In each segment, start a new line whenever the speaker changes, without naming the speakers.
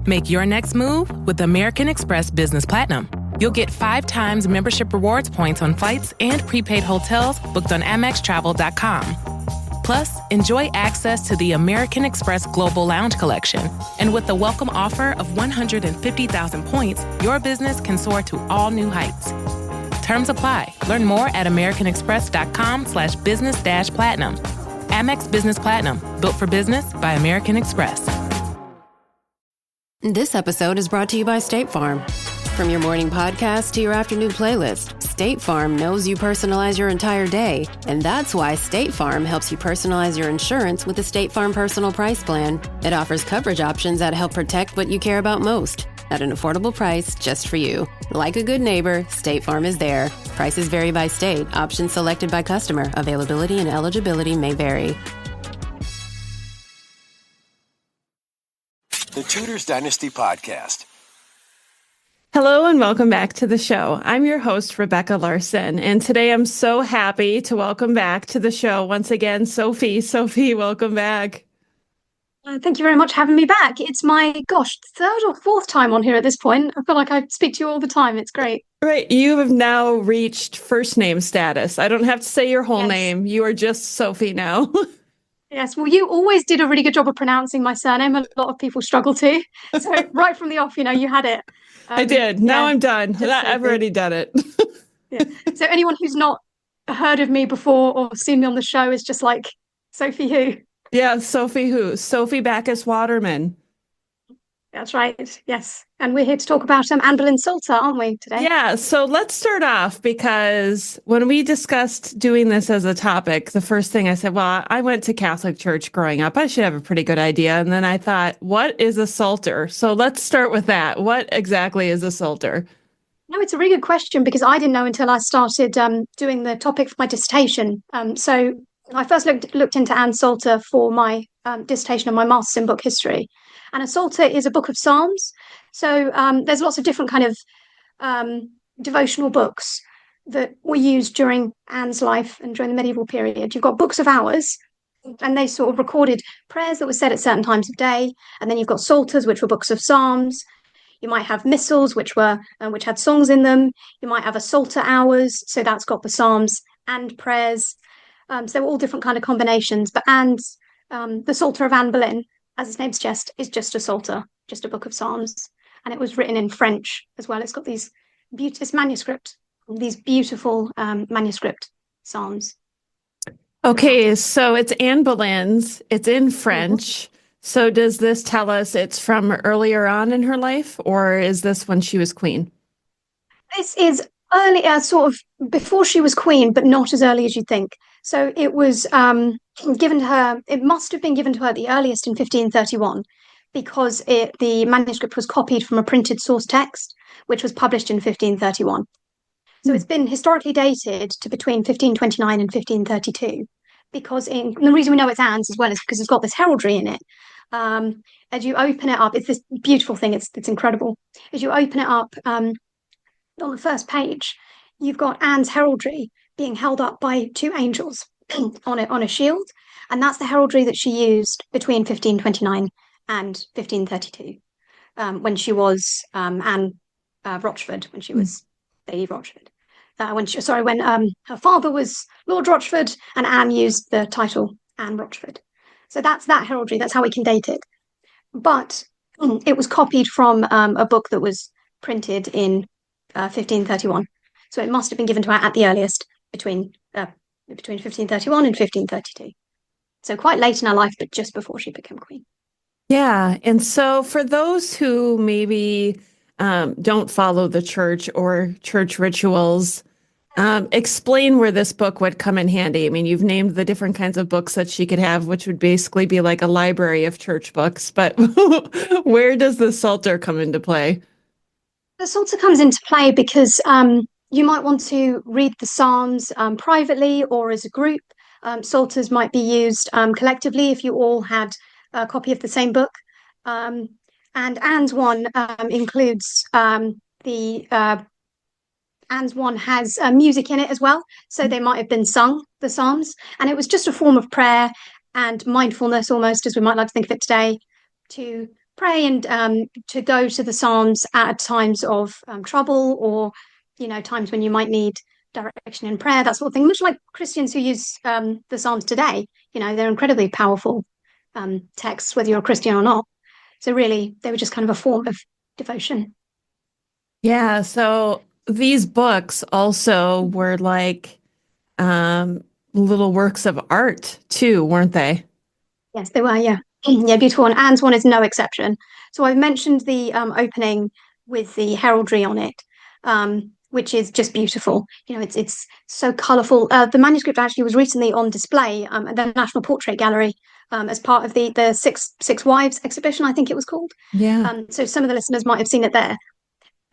Make your next move with American Express Business Platinum. You'll get 5 times membership rewards points on flights and prepaid hotels booked on AmexTravel.com. Plus, enjoy access to the American Express Global Lounge Collection. And with the welcome offer of 150,000 points, your business can soar to all new heights. Terms apply. Learn more at americanexpress.com/business-platinum. Amex Business Platinum, built for business by American Express.
This episode is brought to you by State Farm. From your morning podcast to your afternoon playlist, State Farm knows you personalize your entire day. And that's why State Farm helps you personalize your insurance with the State Farm Personal Price Plan. It offers coverage options that help protect what you care about most at an affordable price just for you. Like a good neighbor, State Farm is there. Prices vary by state. Options selected by customer. Availability and eligibility may vary.
The Tudors Dynasty Podcast.
Hello and welcome back to the show. I'm your host, Rebecca Larson, and today I'm so happy to welcome back to the show once again, Sophie. Sophie, welcome back.
Thank you very much for having me back. It's my, third or fourth time on here at this point. I feel like I speak to you all the time. It's great.
Right. You have now reached first name status. I don't have to say your whole name. You are just Sophie now.
Yes, well, you always did a really good job of pronouncing my surname. A lot of people struggle to. So right from the off, you had it.
I did. Now I'm done. I've already done it.
Yeah. So anyone who's not heard of me before or seen me on the show is just like, Sophie who?
Yeah, Sophie who? Sophie Bacchus-Waterman.
That's right. Yes. And we're here to talk about Anne Boleyn Psalter, aren't we, today?
Yeah. So let's start off because when we discussed doing this as a topic, the first thing I said, well, I went to Catholic church growing up. I should have a pretty good idea. And then I thought, what is a Psalter? So let's start with that. What exactly is a Psalter?
No, it's a really good question because I didn't know until I started doing the topic for my dissertation. So I first looked into Anne Psalter for my dissertation on my master's in book history. And a Psalter is a book of Psalms. So there's lots of different kind of devotional books that were used during Anne's life and during the medieval period. You've got books of hours, and they sort of recorded prayers that were said at certain times of day. And then you've got Psalters, which were books of Psalms. You might have missals, which had songs in them. You might have a Psalter hours, so that's got the Psalms and prayers. So they're all different kind of combinations. But the Psalter of Anne Boleyn, as its name suggests, is just a Psalter, just a book of Psalms. And it was written in French as well. It's got these manuscript, these beautiful manuscript Psalms.
Okay, so it's Anne Boleyn's. It's in French. Mm-hmm. So does this tell us it's from earlier on in her life, or is this when she was queen?
This is earlier, sort of before she was queen, but not as early as you think. So it was given to her, it must have been given to her the earliest in 1531, because the manuscript was copied from a printed source text, which was published in 1531. So it's been historically dated to between 1529 and 1532, because and the reason we know it's Anne's as well is because it's got this heraldry in it. As you open it up, it's this beautiful thing. It's incredible. As you open it up, on the first page, you've got Anne's heraldry being held up by 2 angels on a shield, and that's the heraldry that she used between 1529 and 1532, when she was Anne Rochford, when she was Lady Rochford. When her father was Lord Rochford, and Anne used the title Anne Rochford. So that's that heraldry. That's how we can date it. But it was copied from a book that was printed in 1531. So it must have been given to her at the earliest between 1531 and 1532. So quite late in her life, but just before she became queen.
Yeah. And so for those who maybe don't follow the church or church rituals, explain where this book would come in handy. I mean, you've named the different kinds of books that she could have, which would basically be like a library of church books. But where does the Psalter come into play?
The Psalter comes into play because you might want to read the Psalms privately or as a group. Psalters might be used collectively if you all had a copy of the same book. And Anne's one includes Anne's one has music in it as well. So they might have been sung, the Psalms. And it was just a form of prayer and mindfulness, almost as we might like to think of it today, to pray and to go to the Psalms at times of trouble, or times when you might need direction in prayer, that sort of thing. Much like Christians who use the Psalms today, they're incredibly powerful texts, whether you're a Christian or not. So really, they were just kind of a form of devotion.
Yeah, so these books also were like little works of art too, weren't they?
Yes, they were. Yeah, yeah, beautiful. And Anne's one is no exception. So I've mentioned the opening with the heraldry on it, which is just beautiful. It's so colourful. The manuscript actually was recently on display at the National Portrait Gallery as part of the Six Wives exhibition, I think it was called.
Yeah.
So some of the listeners might have seen it there.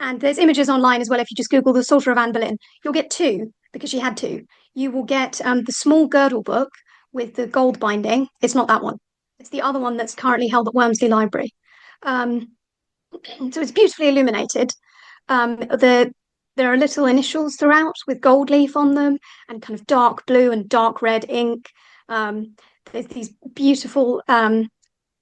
And there's images online as well. If you just Google the Psalter of Anne Boleyn, you'll get two, because she had two. You will get the small girdle book with the gold binding. It's not that one. It's the other one that's currently held at Wormsley Library. So it's beautifully illuminated. There are little initials throughout with gold leaf on them, and kind of dark blue and dark red ink. There's these beautiful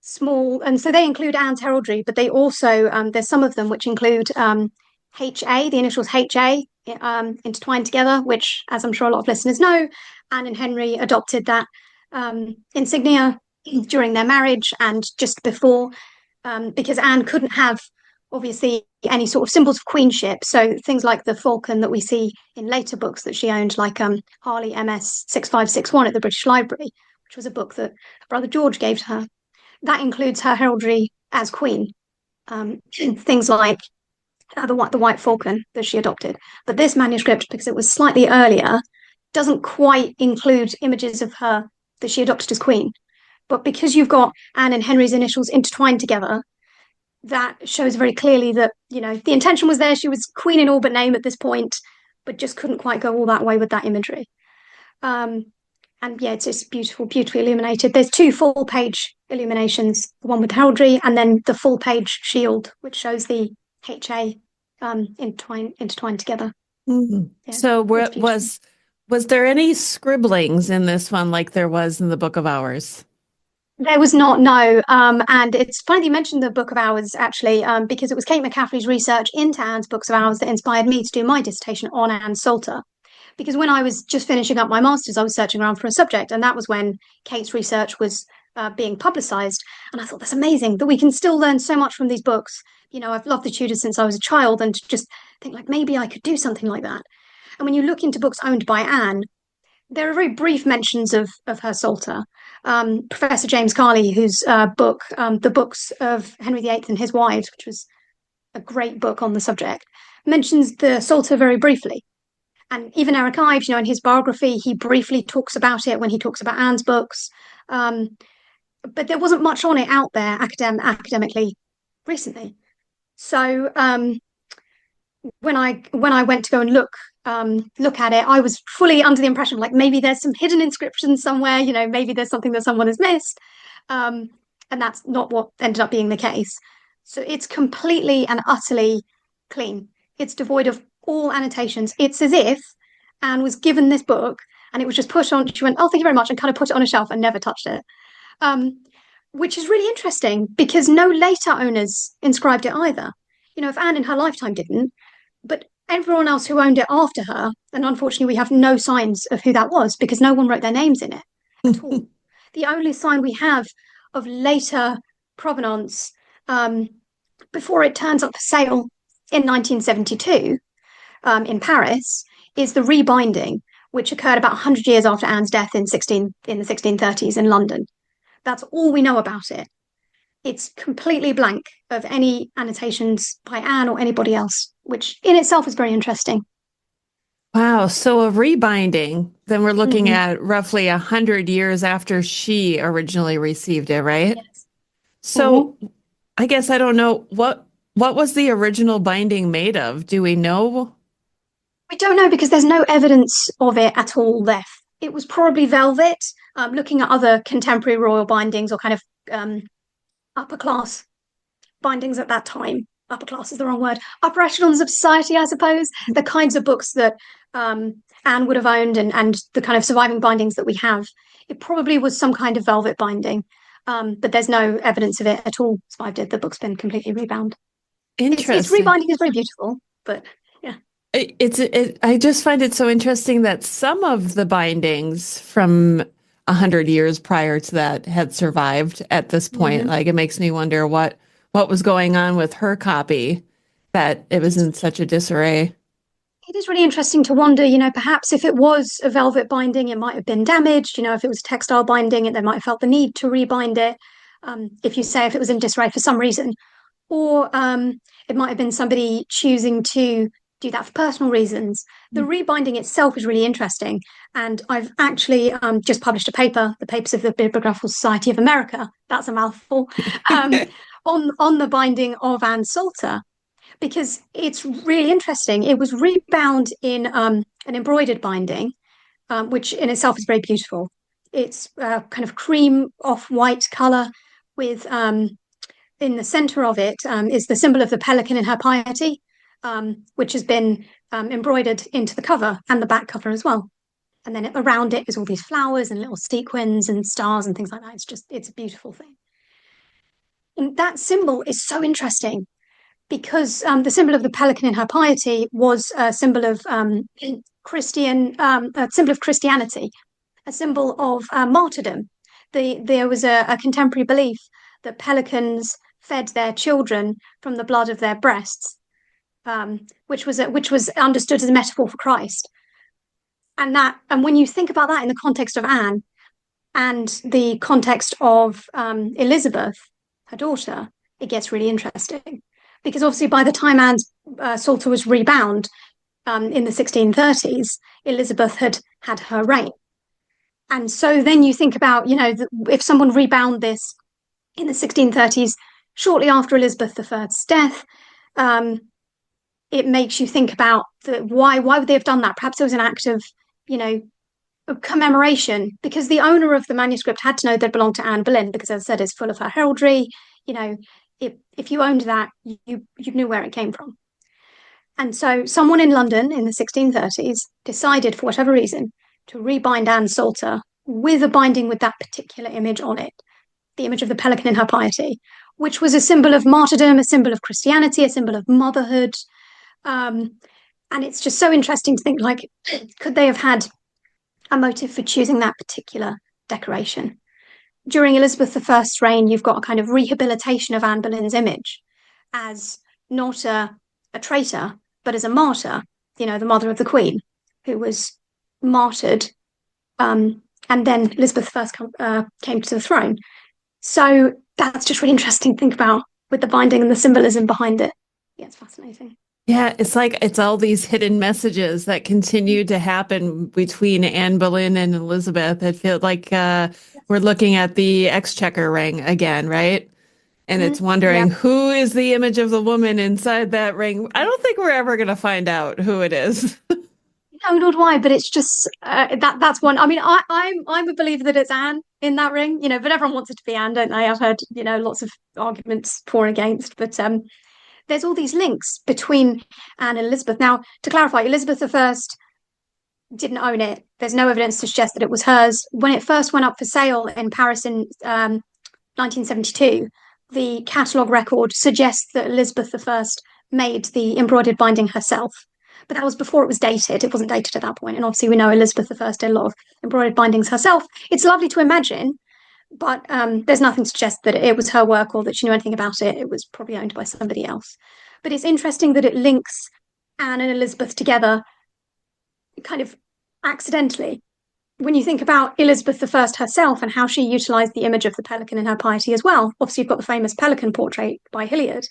small, and so they include Anne's heraldry, but they also there's some of them which include HA, the initials HA, intertwined together, which, as I'm sure a lot of listeners know, Anne and Henry adopted that insignia during their marriage and just before, because Anne couldn't have, obviously, any sort of symbols of queenship. So things like the falcon that we see in later books that she owned, like Harley MS 6561 at the British Library, which was a book that her brother George gave to her. That includes her heraldry as queen, things like the white falcon that she adopted. But this manuscript, because it was slightly earlier, doesn't quite include images of her that she adopted as queen. But because you've got Anne and Henry's initials intertwined together, that shows very clearly that, the intention was there. She was queen in all but name at this point, but just couldn't quite go all that way with that imagery. And yeah, it's just beautiful, beautifully illuminated. There's two full-page illuminations, the one with heraldry, and then the full-page shield, which shows the HA intertwined together.
Mm-hmm.
Yeah,
so was there any scribblings in this one like there was in the Book of Hours?
There was not, no. And it's funny you mentioned the Book of Hours, actually, because it was Kate McCaffrey's research into Anne's Books of Hours that inspired me to do my dissertation on Anne's Psalter. Because when I was just finishing up my master's, I was searching around for a subject, and that was when Kate's research was being publicised. And I thought, that's amazing that we can still learn so much from these books. I've loved the Tudors since I was a child, and to just think, like, maybe I could do something like that. And when you look into books owned by Anne, there are very brief mentions of her Psalter. Professor James Carley, whose book, The Books of Henry VIII and His Wives, which was a great book on the subject, mentions the Psalter very briefly. And even Eric Ives, in his biography, he briefly talks about it when he talks about Anne's books. But there wasn't much on it out there academically recently. So when I went to go and look at it, I was fully under the impression, like, maybe there's some hidden inscription somewhere, maybe there's something that someone has missed. And that's not what ended up being the case. So it's completely and utterly clean. It's devoid of all annotations. It's as if Anne was given this book and it was just put on, she went, oh, thank you very much, and kind of put it on a shelf and never touched it. Which is really interesting because no later owners inscribed it either. If Anne in her lifetime didn't, but everyone else who owned it after her, and unfortunately we have no signs of who that was because no one wrote their names in it at all. The only sign we have of later provenance, before it turns up for sale in 1972, in Paris, is the rebinding, which occurred about 100 years after Anne's death in the 1630s in London. That's all we know about it. It's completely blank of any annotations by Anne or anybody else, which in itself is very interesting.
Wow. So a rebinding, then we're looking at roughly 100 years after she originally received it, right?
Yes.
So I guess I don't know what was the original binding made of? Do we know?
We don't know because there's no evidence of it at all left. It was probably velvet. Looking at other contemporary royal bindings or kind of upper class bindings at that time. Upper class is the wrong word. Upper echelons of society, I suppose. The kinds of books that Anne would have owned and the kind of surviving bindings that we have. It probably was some kind of velvet binding. but there's no evidence of it at all survived it. The book's been completely rebound. Its
Interesting.
rebinding is very beautiful, but yeah.
I just find it so interesting that some of the bindings from 100 years prior to that had survived at this point.
Mm-hmm.
Like it makes me wonder what was going on with her copy that it was in such a disarray.
It is really interesting to wonder, perhaps if it was a velvet binding, it might have been damaged. If it was a textile binding, they might have felt the need to rebind it. If it was in disarray for some reason, or it might have been somebody choosing to do that for personal reasons. The rebinding itself is really interesting, and I've actually just published a paper, the Papers of the Bibliographical Society of America. That's a mouthful. On the binding of Anne Salter, because it's really interesting. It was rebound in an embroidered binding, which in itself is very beautiful. It's kind of cream off-white color with in the center of it is the symbol of the pelican in her piety, which has been embroidered into the cover and the back cover as well. And then around it is all these flowers and little sequins and stars and things like that. It's a beautiful thing. And that symbol is so interesting because the symbol of the pelican in her piety was a symbol of a symbol of Christianity, a symbol of martyrdom. There was a contemporary belief that pelicans fed their children from the blood of their breasts, which was understood as a metaphor for Christ. And when you think about that in the context of Anne and the context of Elizabeth, her daughter, it gets really interesting. Because obviously by the time Anne's Psalter was rebound in the 1630s, Elizabeth had had her reign. And so then you think about, if someone rebound this in the 1630s, shortly after Elizabeth I's death, it makes you think about why would they have done that? Perhaps it was an act of, of commemoration, because the owner of the manuscript had to know that it belonged to Anne Boleyn, because as I said, it's full of her heraldry. If you owned that, you knew where it came from. And so someone in London in the 1630s decided, for whatever reason, to rebind Anne Salter with a binding with that particular image on it, the image of the pelican in her piety, which was a symbol of martyrdom, a symbol of Christianity, a symbol of motherhood. And it's just so interesting to think, like, could they have had a motive for choosing that particular decoration? During Elizabeth I's reign, you've got a kind of rehabilitation of Anne Boleyn's image as not a traitor, but as a martyr, the mother of the Queen, who was martyred, and then Elizabeth I came to the throne. So that's just really interesting to think about with the binding and the symbolism behind it. Yeah, it's fascinating.
Yeah, it's like it's all these hidden messages that continue to happen between Anne Boleyn and Elizabeth. I feel like we're looking at the exchequer ring again, right? And it's wondering who is the image of the woman inside that ring. I don't think we're ever going to find out who it is.
No, nor do I. But it's just that's one. I mean, I'm a believer that it's Anne in that ring, but everyone wants it to be Anne, don't they? I've heard lots of arguments for and against, but there's all these links between Anne and Elizabeth. Now, to clarify, Elizabeth I didn't own it. There's no evidence to suggest that it was hers. When it first went up for sale in Paris in 1972, the catalogue record suggests that Elizabeth I made the embroidered binding herself. But that was before it was dated. It wasn't dated at that point. And obviously we know Elizabeth I did a lot of embroidered bindings herself. It's lovely to imagine, but there's nothing to suggest that it was her work or that she knew anything about it. It was probably owned by somebody else. But it's interesting that it links Anne and Elizabeth together kind of accidentally. When you think about Elizabeth I herself and how she utilised the image of the pelican in her piety as well, obviously you've got the famous pelican portrait by Hilliard,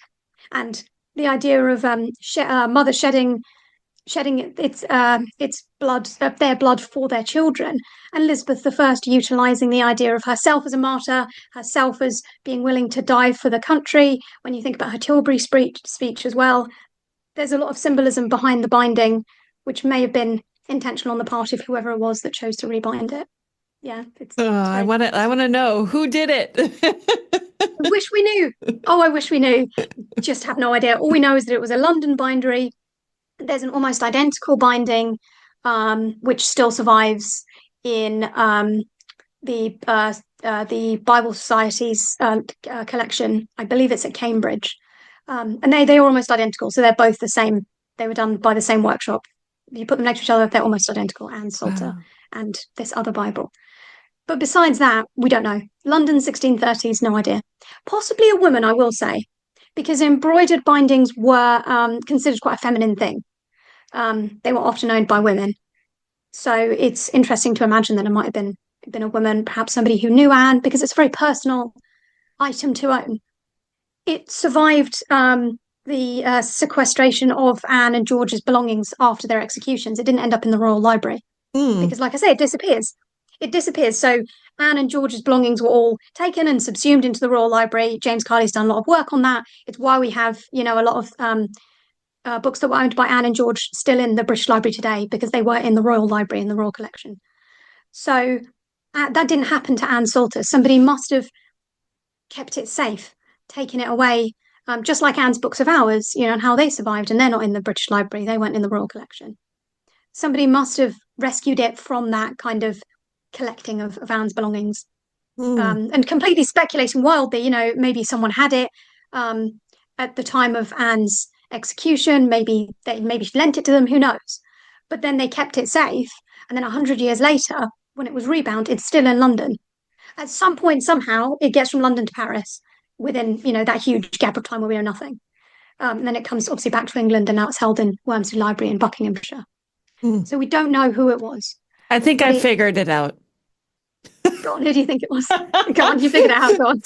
and the idea of mother shedding its blood, their blood for their children, and Elizabeth I utilising the idea of herself as a martyr, herself as being willing to die for the country. When you think about her Tilbury speech as well, there's a lot of symbolism behind the binding, which may have been intentional on the part of whoever it was that chose to rebind it. Yeah,
I want to know who did it.
I wish we knew. Oh, I wish we knew. Just have no idea. All we know is that it was a London bindery. There's an almost identical binding, which still survives in the the Bible Society's collection. I believe it's at Cambridge. And they are almost identical. So they're both the same. They were done by the same workshop. If you put them next to each other, they're almost identical. Anne Psalter and this other Bible. But besides that, we don't know. London 1630s, no idea. Possibly a woman, I will say, because embroidered bindings were considered quite a feminine thing. They were often owned by women. So it's interesting to imagine that it might have been a woman, perhaps somebody who knew Anne, because it's a very personal item to own. It survived the sequestration of Anne and George's belongings after their executions. It didn't end up in the Royal Library because, like I say, it disappears. It disappears. So Anne and George's belongings were all taken and subsumed into the Royal Library. James Carley's done a lot of work on that. It's why we have, a lot of books that were owned by Anne and George still in the British Library today, because they were in the Royal Library, in the Royal Collection. So that didn't happen to Anne Salter. Somebody must have kept it safe, taken it away, just like Anne's books of hours, and how they survived, and they're not in the British Library. They weren't in the Royal Collection. Somebody must have rescued it from that kind of collecting of Anne's belongings. And completely speculating wildly, maybe someone had it at the time of Anne's execution, maybe she lent it to them, who knows? But then they kept it safe, and then 100 years later, when it was rebound, it's still in London. At some point, somehow, it gets from London to Paris within, that huge gap of time where we know nothing. And then it comes obviously back to England, and now it's held in Wormsley Library in Buckinghamshire. So we don't know who it was.
I think I figured it out.
Go on, who do you think it was? Go on, you figured it out. Go on.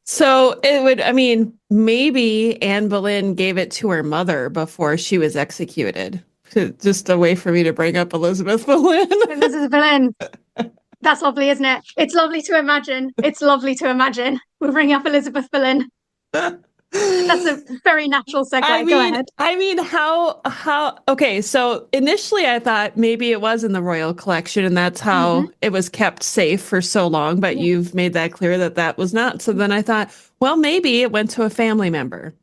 So it would, maybe Anne Boleyn gave it to her mother before she was executed. Just a way for me to bring up Elizabeth Boleyn.
Elizabeth Boleyn. That's lovely, isn't it? It's lovely to imagine. It's lovely to imagine. We'll bring up Elizabeth Boleyn. That's a very natural segue. Go ahead.
How, okay, so initially I thought maybe it was in the Royal Collection and that's how it was kept safe for so long, but you've made that clear that was not. So then I thought, well, maybe it went to a family member,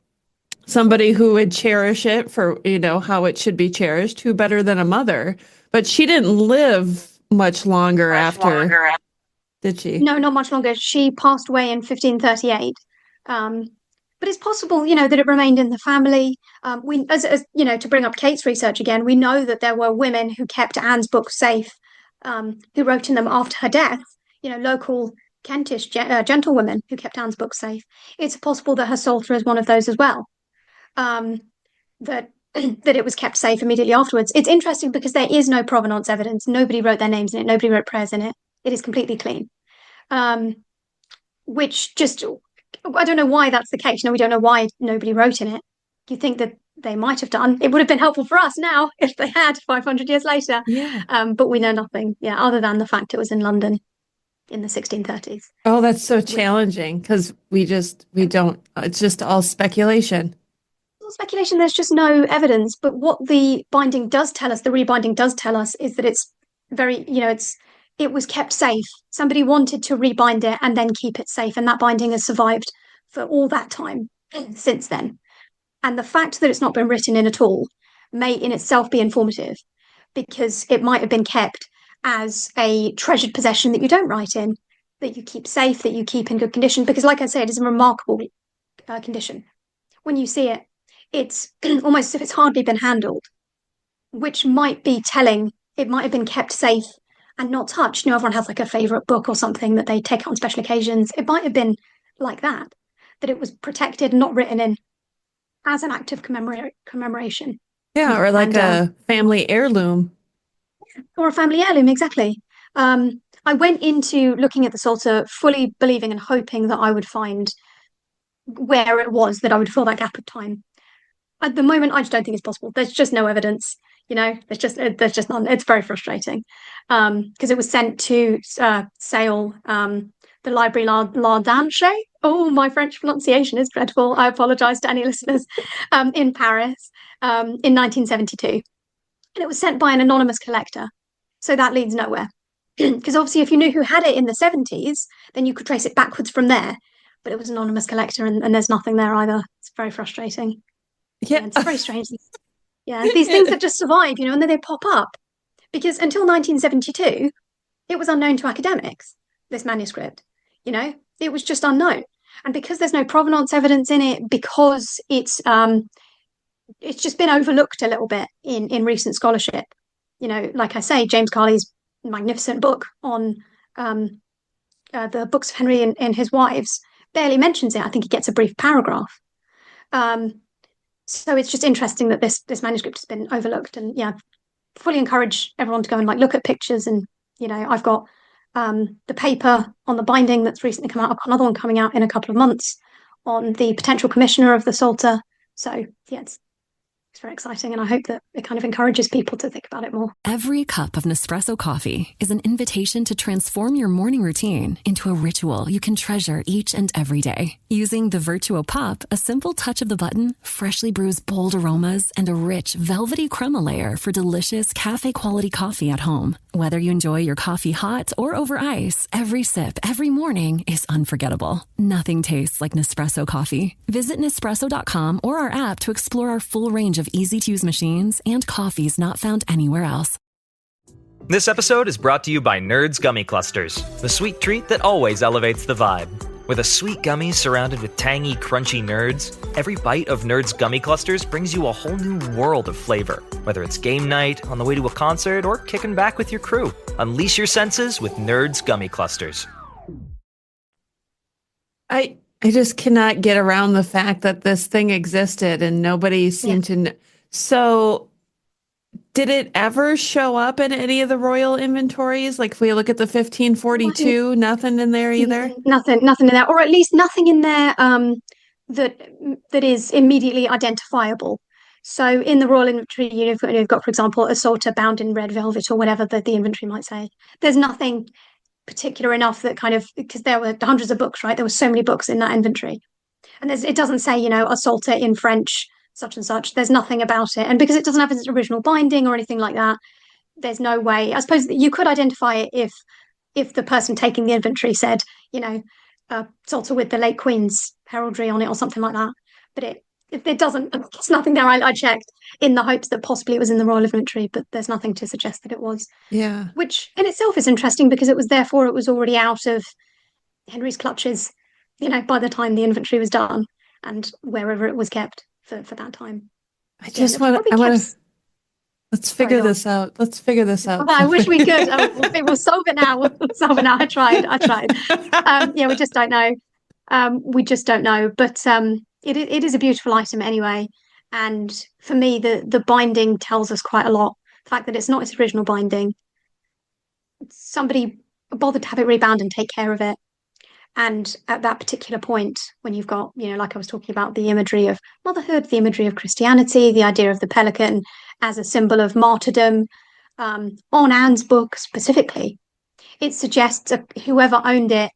somebody who would cherish it for, how it should be cherished, who better than a mother, but she didn't live much longer after, did she?
No, not much longer. She passed away in 1538. But it's possible, that it remained in the family. To bring up Kate's research again, we know that there were women who kept Anne's books safe, who wrote in them after her death. Local Kentish gentlewomen who kept Anne's books safe. It's possible that her Psalter is one of those as well. That it was kept safe immediately afterwards. It's interesting because there is no provenance evidence. Nobody wrote their names in it. Nobody wrote prayers in it. It is completely clean. Which just, I don't know why that's the case. We don't know why nobody wrote in it. You think that they might have done. It would have been helpful for us now if they had 500 years later.
Yeah.
But we know nothing, other than the fact it was in London in the 1630s.
Oh, that's so challenging because we don't, it's just all speculation.
Speculation, there's just no evidence. But what the binding does tell us, the rebinding does tell us, is that it's very, it was kept safe. Somebody wanted to rebind it and then keep it safe, and that binding has survived for all that time since then. And the fact that it's not been written in at all may in itself be informative, because it might have been kept as a treasured possession that you don't write in, that you keep safe, that you keep in good condition, because like I say, it is in remarkable condition. When you see it, it's almost as if it's hardly been handled, which might be telling. It might have been kept safe and not touched. Everyone has like a favourite book or something that they take out on special occasions. It might have been like that it was protected and not written in as an act of commemoration.
Yeah, or like a family heirloom.
Or a family heirloom, exactly. I went into looking at the Psalter fully believing and hoping that I would find where it was, that I would fill that gap of time. At the moment, I just don't think it's possible. There's just no evidence. There's just none. It's very frustrating because it was sent to Sale, the Library L'Ardanche. Oh, my French pronunciation is dreadful. I apologise to any listeners. In Paris in 1972. And it was sent by an anonymous collector. So that leads nowhere. Because obviously, if you knew who had it in the 70s, then you could trace it backwards from there. But it was an anonymous collector, and there's nothing there either. It's very frustrating. Yeah, it's very strange. Yeah, these things that just survive, and then they pop up. Because until 1972, it was unknown to academics, this manuscript. it was just unknown. And because there's no provenance evidence in it, because it's just been overlooked a little bit in recent scholarship. Like I say, James Carley's magnificent book on the books of Henry and his wives barely mentions it. I think he gets a brief paragraph. So it's just interesting that this manuscript has been overlooked. And yeah, fully encourage everyone to go and look at pictures. And I've got the paper on the binding that's recently come out. I've got another one coming out in a couple of months on the potential commissioner of the Psalter. So yeah, it's very exciting, and I hope that it kind of encourages people to think about it more.
Every cup of Nespresso coffee is an invitation to transform your morning routine into a ritual you can treasure each and every day. Using the Virtuo Pup, a simple touch of the button freshly brews bold aromas and a rich, velvety crema layer for delicious cafe-quality coffee at home. Whether you enjoy your coffee hot or over ice, every sip, every morning is unforgettable. Nothing tastes like Nespresso coffee. Visit Nespresso.com or our app to explore our full range of easy-to-use machines and coffees not found anywhere else.
This episode is brought to you by Nerds Gummy Clusters, the sweet treat that always elevates the vibe. With a sweet gummy surrounded with tangy, crunchy nerds, every bite of Nerds Gummy Clusters brings you a whole new world of flavor. Whether it's game night, on the way to a concert, or kicking back with your crew, unleash your senses with Nerds Gummy Clusters.
I just cannot get around the fact that this thing existed and nobody seemed to know. So did it ever show up in any of the royal inventories? Like if we look at the 1542, nothing in there either?
Nothing in there, or at least nothing in there that is immediately identifiable. So in the royal inventory, you've got, for example, a Psalter bound in red velvet or whatever the inventory might say. There's nothing particular enough that kind of, because there were hundreds of books, right? There were so many books in that inventory. And it doesn't say, a Psalter in French, such and such. There's nothing about it. And because it doesn't have its original binding or anything like that, there's no way. I suppose that you could identify it if the person taking the inventory said, Psalter with the late Queen's heraldry on it or something like that. But if it doesn't, there's nothing there. I checked in the hopes that possibly it was in the royal inventory, but there's nothing to suggest that it was.
Yeah.
Which in itself is interesting because it was already out of Henry's clutches, by the time the inventory was done and wherever it was kept for that time.
Let's figure this out. Let's figure this out.
I wish we could. We'll solve it now. I tried. We just don't know. But it is a beautiful item anyway. And for me, the binding tells us quite a lot. The fact that it's not its original binding. Somebody bothered to have it rebound and take care of it. And at that particular point, when you've got, like I was talking about, the imagery of motherhood, the imagery of Christianity, the idea of the pelican as a symbol of martyrdom, on Anne's book specifically, it suggests whoever owned it,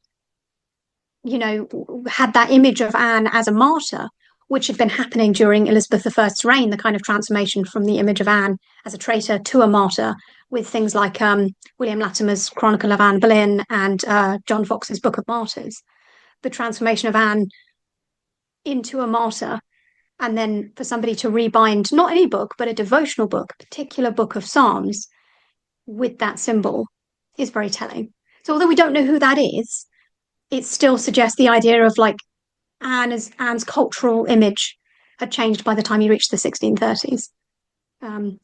had that image of Anne as a martyr, which had been happening during Elizabeth I's reign, the kind of transformation from the image of Anne as a traitor to a martyr, with things like William Latimer's Chronicle of Anne Boleyn and John Fox's Book of Martyrs. The transformation of Anne into a martyr, and then for somebody to rebind not any book, but a devotional book, a particular book of Psalms, with that symbol is very telling. So although we don't know who that is, it still suggests the idea of Anne's cultural image had changed by the time you reached the 1630s.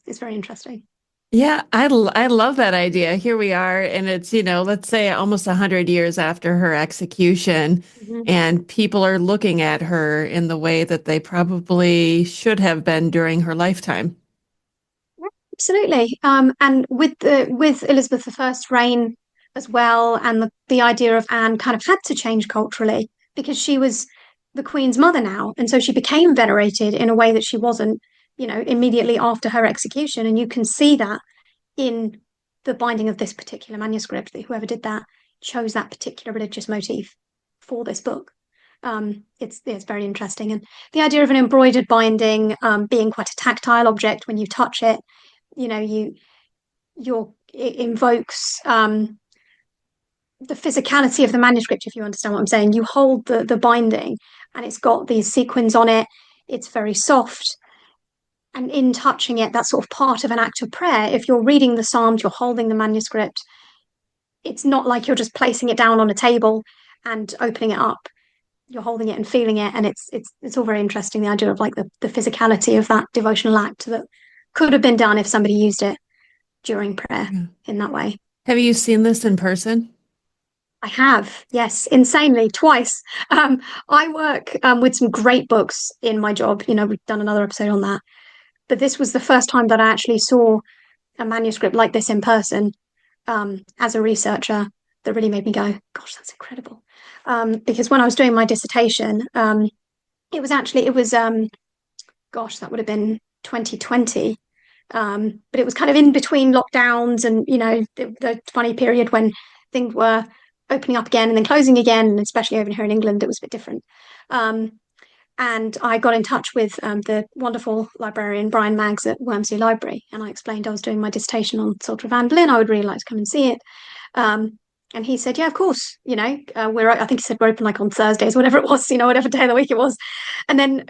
It's very interesting.
Yeah, I love that idea. Here we are, and it's, let's say almost 100 years after her execution, and people are looking at her in the way that they probably should have been during her lifetime.
Absolutely. And with Elizabeth I's reign as well, and the idea of Anne kind of had to change culturally because she was the Queen's mother now, and so she became venerated in a way that she wasn't, immediately after her execution. And you can see that in the binding of this particular manuscript, that whoever did that chose that particular religious motif for this book. It's very interesting. And the idea of an embroidered binding being quite a tactile object when you touch it, it invokes the physicality of the manuscript, if you understand what I'm saying. You hold the binding and it's got these sequins on it. It's very soft. And in touching it, that's sort of part of an act of prayer. If you're reading the Psalms, you're holding the manuscript. It's not like you're just placing it down on a table and opening it up, you're holding it and feeling it, and it's all very interesting. The idea of like the physicality of that devotional act that could have been done if somebody used it during prayer in that way.
Have you seen this in person?
I have, yes, insanely, twice. I work with some great books in my job. We've done another episode on that. But this was the first time that I actually saw a manuscript like this in person as a researcher that really made me go, gosh, that's incredible. Because when I was doing my dissertation, that would have been 2020. But it was kind of in between lockdowns and, the funny period when things were opening up again and then closing again, and especially over here in England, it was a bit different. And I got in touch with the wonderful librarian Brian Maggs at Wormsley Library, and I explained I was doing my dissertation on Psalter of Anne Boleyn. I would really like to come and see it. And he said, yeah, of course, I think he said we're open like on Thursdays, whatever it was, whatever day of the week it was. And then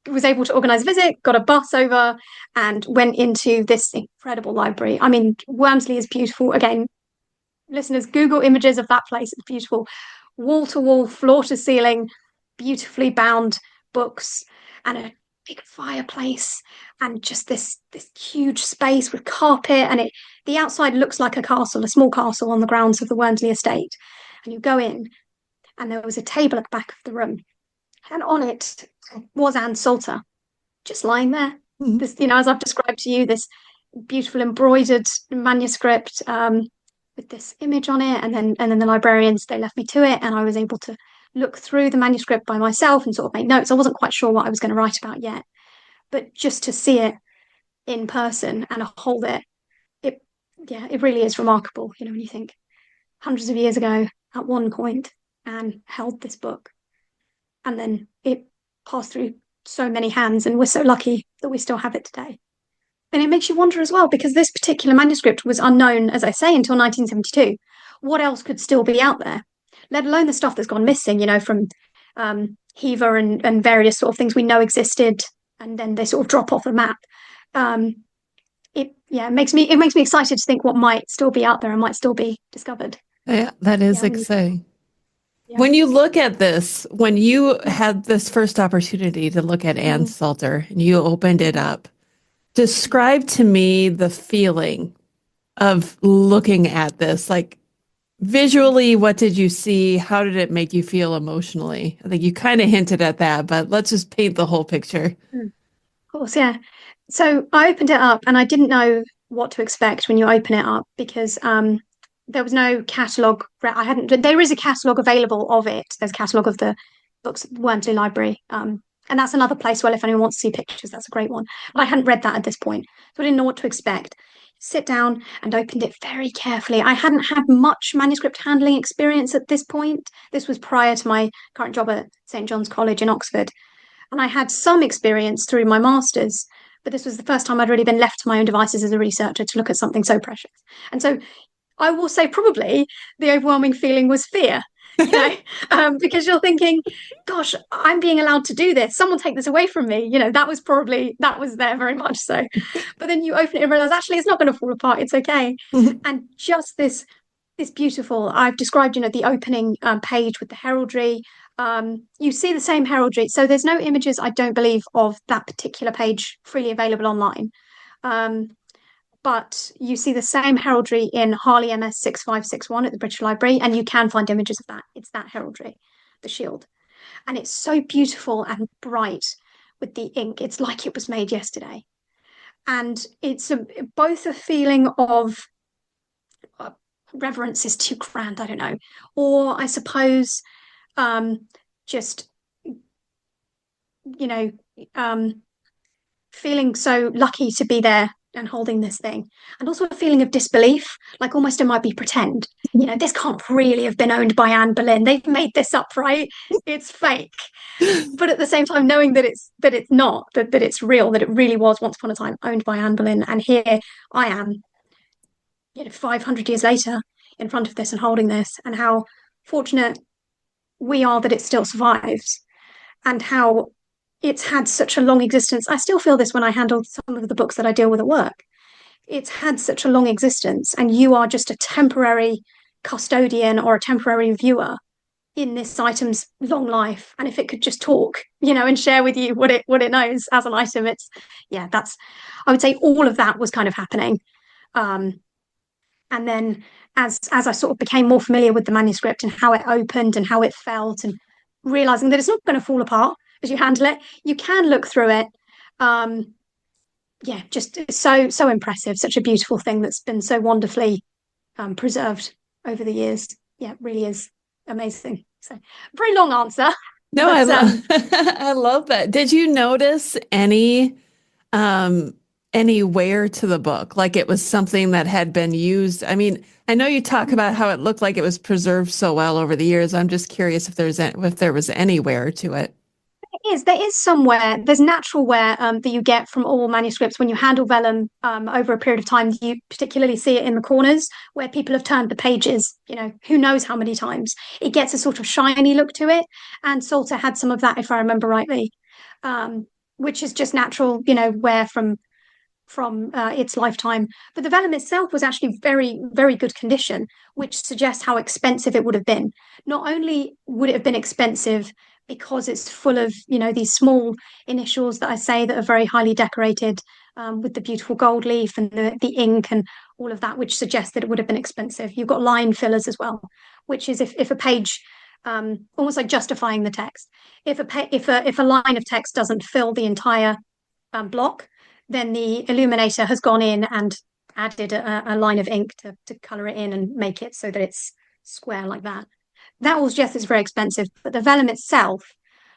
was able to organise a visit, got a bus over and went into this incredible library. I mean, Wormsley is beautiful. Again, listeners, Google images of that place. It's beautiful. Wall to wall, floor to ceiling, beautifully bound books and a big fireplace and just this huge space with carpet, and the outside looks like a castle, a small castle on the grounds of the Wormsley estate. And you go in and there was a table at the back of the room, and on it was Anne's Psalter just lying there. Mm-hmm. This, as I've described to you, this beautiful embroidered manuscript with this image on it, and then the librarians, they left me to it, and I was able to look through the manuscript by myself and sort of make notes. I wasn't quite sure what I was going to write about yet, but just to see it in person and hold it, it really is remarkable. When you think hundreds of years ago at one point, Anne held this book, and then it passed through so many hands, and we're so lucky that we still have it today. And it makes you wonder as well, because this particular manuscript was unknown, as I say, until 1972. What else could still be out there? Let alone the stuff that's gone missing, from Hever and various sort of things we know existed, and then they sort of drop off the map. It makes me excited to think what might still be out there and might still be discovered.
Yeah, that is exciting. Yeah. When you look at this, when you had this first opportunity to look at Anne's Psalter and you opened it up, describe to me the feeling of looking at this, like visually, what did you see? How did it make you feel emotionally? I think you kind of hinted at that, but let's just paint the whole picture.
Of course, yeah. So I opened it up and I didn't know what to expect when you open it up, because there was no catalogue. There is a catalogue available of it. There's a catalogue of the books at the Wormsley Library. And that's another place, well, if anyone wants to see pictures, that's a great one. But I hadn't read that at this point, so I didn't know what to expect. Sit down and opened it very carefully. I hadn't had much manuscript handling experience at this point. This was prior to my current job at St. John's College in Oxford. And I had some experience through my master's, but this was the first time I'd really been left to my own devices as a researcher to look at something so precious. And so I will say probably the overwhelming feeling was fear. Because you're thinking, gosh, I'm being allowed to do this. Someone take this away from me. That was there very much so. But then you open it and realize, actually, it's not going to fall apart. It's okay. And just this beautiful, I've described, the opening page with the heraldry. You see the same heraldry. So there's no images, I don't believe, of that particular page freely available online. But you see the same heraldry in Harley MS 6561 at the British Library, and you can find images of that. It's that heraldry, the shield. And it's so beautiful and bright with the ink. It's like it was made yesterday. And it's both a feeling of reverence is too grand, I don't know. Or I suppose just, feeling so lucky to be there and holding this thing, and also a feeling of disbelief, like almost it might be pretend. This can't really have been owned by Anne Boleyn. They've made this up, right? It's fake. But at the same time, knowing that it's not, that it's real, that it really was once upon a time owned by Anne Boleyn, and here I am, 500 years later, in front of this and holding this, and how fortunate we are that it still survives, and how it's had such a long existence. I still feel this when I handle some of the books that I deal with at work. It's had such a long existence, and you are just a temporary custodian or a temporary viewer in this item's long life, and if it could just talk, and share with you what it knows as an item. That's, I would say, all of that was kind of happening. And then as I sort of became more familiar with the manuscript and how it opened and how it felt, and realizing that it's not going to fall apart as you handle it, you can look through it. Just so impressive. Such a beautiful thing that's been so wonderfully preserved over the years. Yeah, it really is amazing. So, very long answer.
No, I love that. Did you notice any wear to the book? Like it was something that had been used? I mean, I know you talk about how it looked like it was preserved so well over the years. I'm just curious if there was any wear to it.
There is some wear. There's natural wear that you get from all manuscripts when you handle vellum over a period of time. You particularly see it in the corners where people have turned the pages, who knows how many times. It gets a sort of shiny look to it. And Psalter had some of that, if I remember rightly, which is just natural, wear from its lifetime. But the vellum itself was actually very, very good condition, which suggests how expensive it would have been. Not only would it have been expensive because it's full of, these small initials that I say that are very highly decorated with the beautiful gold leaf and the ink and all of that, which suggests that it would have been expensive. You've got line fillers as well, which is if a page, almost like justifying the text. If a line of text doesn't fill the entire block, then the illuminator has gone in and added a line of ink to colour it in and make it so that it's square like that. That all suggests it's very expensive, but the vellum itself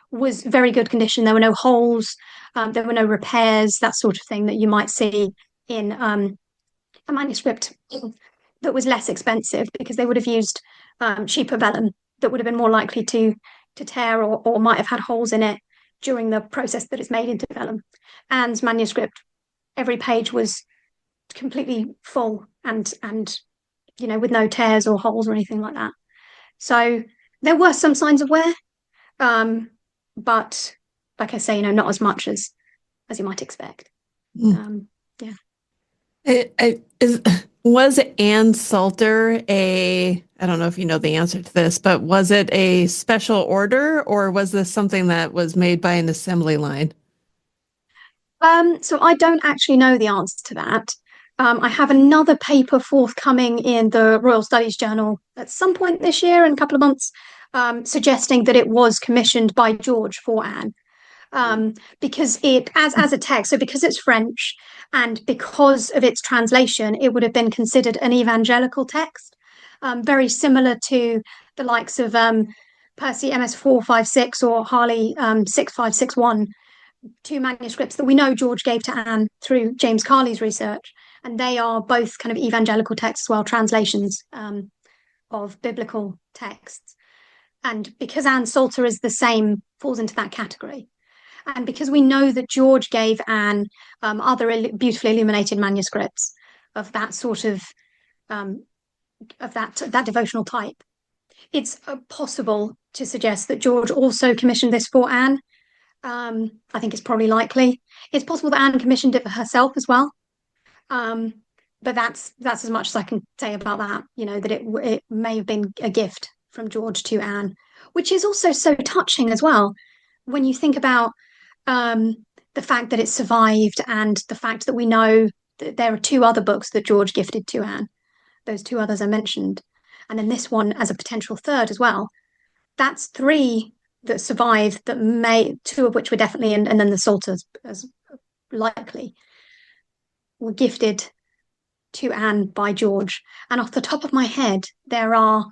was very good condition. There were no holes, there were no repairs, that sort of thing that you might see in a manuscript that was less expensive, because they would have used cheaper vellum that would have been more likely to tear or might have had holes in it during the process that it's made into vellum. Anne's manuscript, every page was completely full and with no tears or holes or anything like that. So there were some signs of wear, but like I say, not as much as you might expect. Yeah.
Was Anne Salter I don't know if you know the answer to this, but was it a special order or was this something that was made by an assembly line?
So I don't actually know the answer to that. I have another paper forthcoming in the Royal Studies Journal at some point this year, in a couple of months, suggesting that it was commissioned by George for Anne. Because it, as a text, so because it's French and because of its translation, it would have been considered an evangelical text, very similar to the likes of Percy MS 456 or Harley 6561, two manuscripts that we know George gave to Anne through James Carley's research. And they are both kind of evangelical texts as well, translations of biblical texts. And because Anne Psalter is the same, falls into that category. And because we know that George gave Anne other beautifully illuminated manuscripts of that sort of that devotional type, it's possible to suggest that George also commissioned this for Anne. I think it's probably likely. It's possible that Anne commissioned it for herself as well. But that's as much as I can say about that. That it may have been a gift from George to Anne, which is also so touching as well when you think about the fact that it survived and the fact that we know that there are two other books that George gifted to Anne. Those two others I mentioned, and then this one as a potential third as well. That's three that survived, two of which were definitely, and then the Psalters as likely, were gifted to Anne by George. And off the top of my head, there are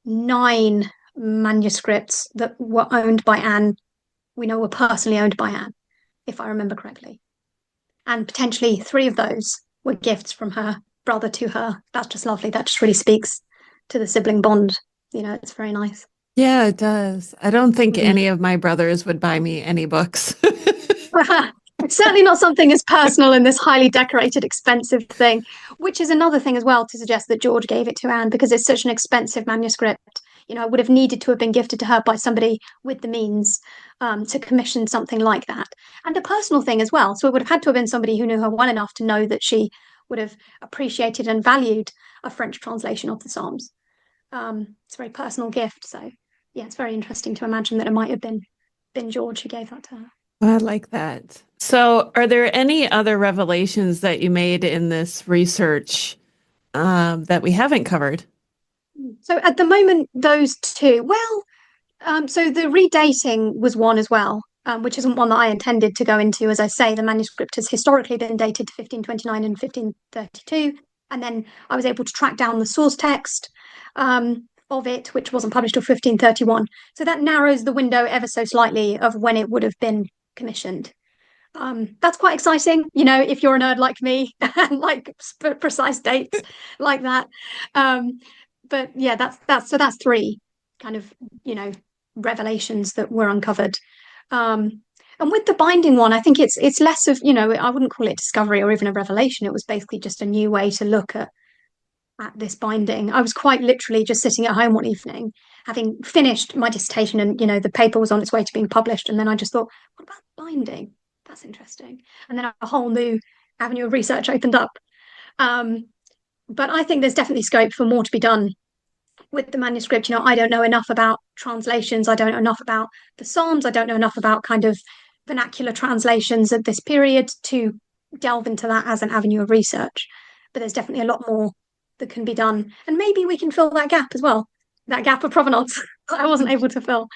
9 manuscripts that were owned by Anne. We know were personally owned by Anne, if I remember correctly. And potentially 3 of those were gifts from her brother to her. That's just lovely. That just really speaks to the sibling bond. It's very nice.
Yeah, it does. I don't think any of my brothers would buy me any books.
It's certainly not something as personal in this highly decorated, expensive thing, which is another thing as well to suggest that George gave it to Anne because it's such an expensive manuscript. It would have needed to have been gifted to her by somebody with the means to commission something like that. And a personal thing as well. So it would have had to have been somebody who knew her well enough to know that she would have appreciated and valued a French translation of the Psalms. It's a very personal gift. So, yeah, it's very interesting to imagine that it might have been George who gave that to her.
I like that. So, are there any other revelations that you made in this research that we haven't covered?
So at the moment, those two. Well, so the redating was one as well, which isn't one that I intended to go into. As I say, the manuscript has historically been dated to 1529 and 1532, and then I was able to track down the source text of it, which wasn't published till 1531. So that narrows the window ever so slightly of when it would have been commissioned. That's quite exciting, if you're a nerd like me and like precise dates like that. But yeah, that's three kind of, revelations that were uncovered. And with the binding one, I think it's less of, I wouldn't call it discovery or even a revelation. It was basically just a new way to look at this binding. I was quite literally just sitting at home one evening, having finished my dissertation, and the paper was on its way to being published. And then I just thought, what about binding? That's interesting. And then a whole new avenue of research opened up. But I think there's definitely scope for more to be done with the manuscript. I don't know enough about translations. I don't know enough about the Psalms. I don't know enough about kind of vernacular translations at this period to delve into that as an avenue of research. But there's definitely a lot more that can be done. And maybe we can fill that gap as well, that gap of provenance that I wasn't able to fill.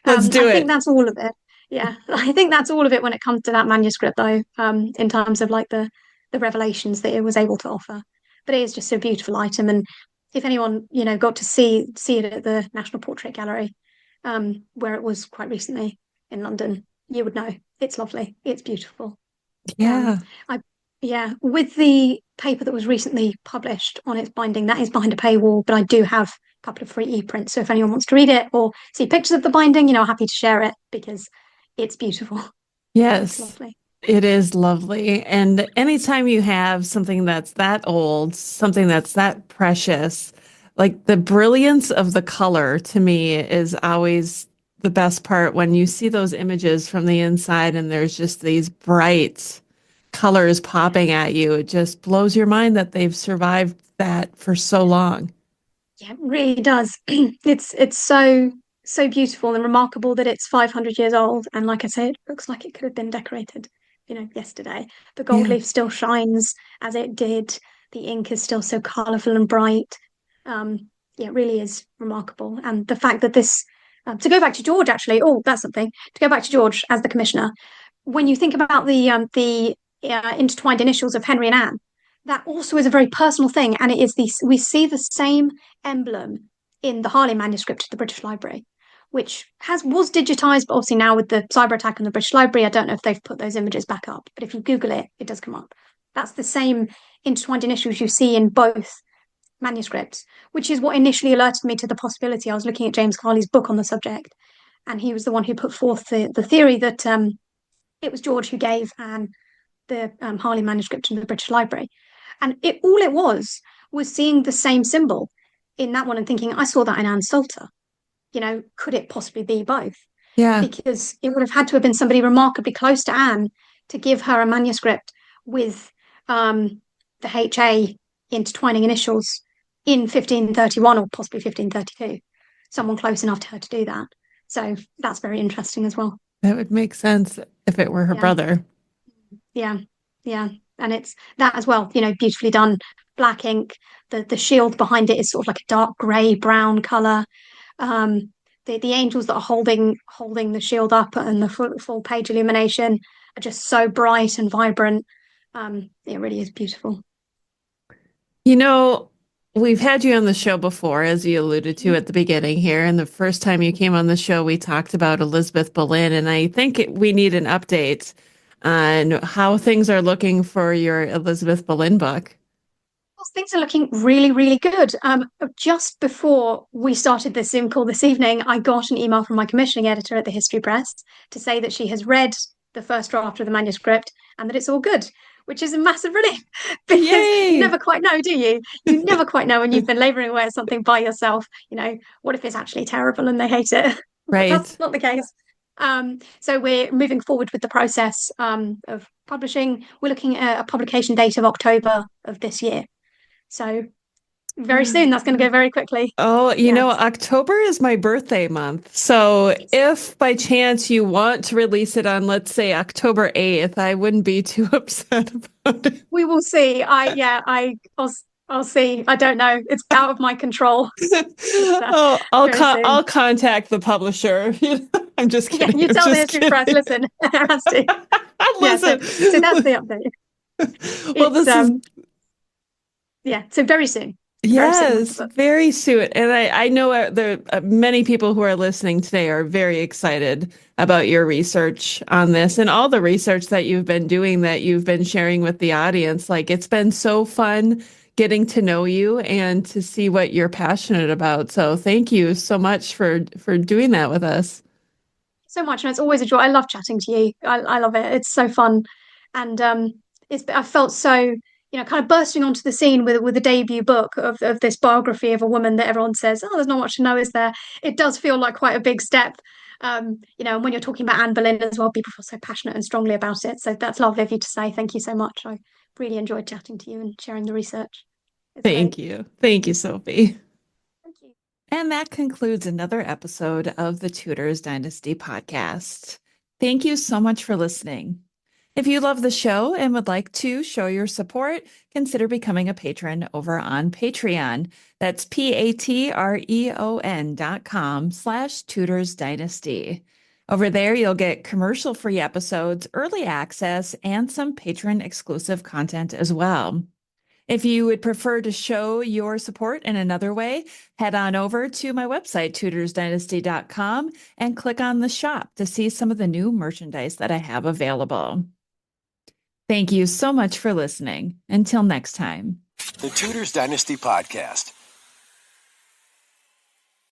Let's do
I
it.
think that's all of it. Yeah, I think that's all of it when it comes to that manuscript, though, in terms of like the revelations that it was able to offer. But it is just a beautiful item, and if anyone got to see it at the National Portrait Gallery, where it was quite recently in London, you would know it's lovely, it's beautiful.
Yeah.
With the paper that was recently published on its binding, that is behind a paywall, but I do have a couple of free e-prints. So if anyone wants to read it or see pictures of the binding, I'm happy to share it because it's beautiful.
Yes.
It's lovely.
It is lovely. And anytime you have something that's that old, something that's that precious, like the brilliance of the color to me is always the best part when you see those images from the inside and there's just these bright colors popping at you. It just blows your mind that they've survived that for so long.
Yeah, it really does. It's so beautiful and remarkable that it's 500 years old. And like I say, it looks like it could have been decorated, yesterday. The gold
Yeah.
leaf still shines as it did. The ink is still so colourful and bright. It really is remarkable. And the fact that this, to go back to George, actually, that's something. To go back to George as the commissioner, when you think about the intertwined initials of Henry and Anne, that also is a very personal thing. And it is we see the same emblem in the Harley manuscript of the British Library, which was digitized, but obviously now with the cyber attack on the British Library, I don't know if they've put those images back up, but if you Google it, it does come up. That's the same intertwined initials you see in both manuscripts, which is what initially alerted me to the possibility. I was looking at James Carley's book on the subject, and he was the one who put forth the theory that it was George who gave Anne the Harley manuscript in the British Library. And all it was seeing the same symbol in that one and thinking, I saw that in Anne's Psalter. Could it possibly be both?
Yeah.
Because it would have had to have been somebody remarkably close to Anne to give her a manuscript with the HA intertwining initials in 1531 or possibly 1532. Someone close enough to her to do that. So that's very interesting as well.
That would make sense if it were her brother.
Yeah. And it's that as well, beautifully done. Black ink. The shield behind it is sort of like a dark grey brown colour. The angels that are holding the shield up and the full page illumination are just so bright and vibrant. It really is beautiful.
We've had you on the show before, as you alluded to at the beginning here. And the first time you came on the show, we talked about Elizabeth Boleyn. And I think we need an update on how things are looking for your Elizabeth Boleyn book.
Well, things are looking really, really good. Just before we started this Zoom call this evening, I got an email from my commissioning editor at the History Press to say that she has read the first draft of the manuscript and that it's all good, which is a massive relief because
Yay!
You never quite know, do you? You never quite know when you've been labouring away at something by yourself. What if it's actually terrible and they hate it?
Right.
That's not the case. So we're moving forward with the process of publishing. We're looking at a publication date of October of this year. So Very soon. That's going to go very quickly.
Oh, you
Yes.
know, October is my birthday month. So if by chance you want to release it on, let's say, October 8th, I wouldn't be too upset about it.
We will see. I'll see. I don't know. It's out of my control.
Oh,
Very soon.
I'll contact the publisher. I'm just
Yeah,
kidding.
you
I'm
tell the
just
history press.
kidding.
Listen, it has to. Yeah, so
Listen.
that's the update.
Well,
It's
this is
yeah. So very soon. Very soon with the
yes,
book.
very soon. And I know there many people who are listening today are very excited about your research on this and all the research that you've been doing that you've been sharing with the audience. Like it's been so fun getting to know you and to see what you're passionate about. So thank you so much for doing that with us.
So much, and it's always a joy. I love chatting to you. I love it. It's so fun, and I felt so kind of bursting onto the scene with a debut book of this biography of a woman that everyone says, oh, there's not much to know, is there? It does feel like quite a big step. And when you're talking about Anne Boleyn as well, people feel so passionate and strongly about it. So that's lovely of you to say. Thank you so much. I really enjoyed chatting to you and sharing the research. It's
Thank
great.
you. Thank you, Sophie.
Thank you.
And that concludes another episode of the Tudors Dynasty podcast. Thank you so much for listening. If you love the show and would like to show your support, consider becoming a patron over on Patreon. That's patreon.com/Tudors Dynasty. Over there, you'll get commercial-free episodes, early access, and some patron exclusive content as well. If you would prefer to show your support in another way, head on over to my website, tudorsdynasty.com, and click on the shop to see some of the new merchandise that I have available. Thank you so much for listening. Until next time.
The Tudors Dynasty Podcast.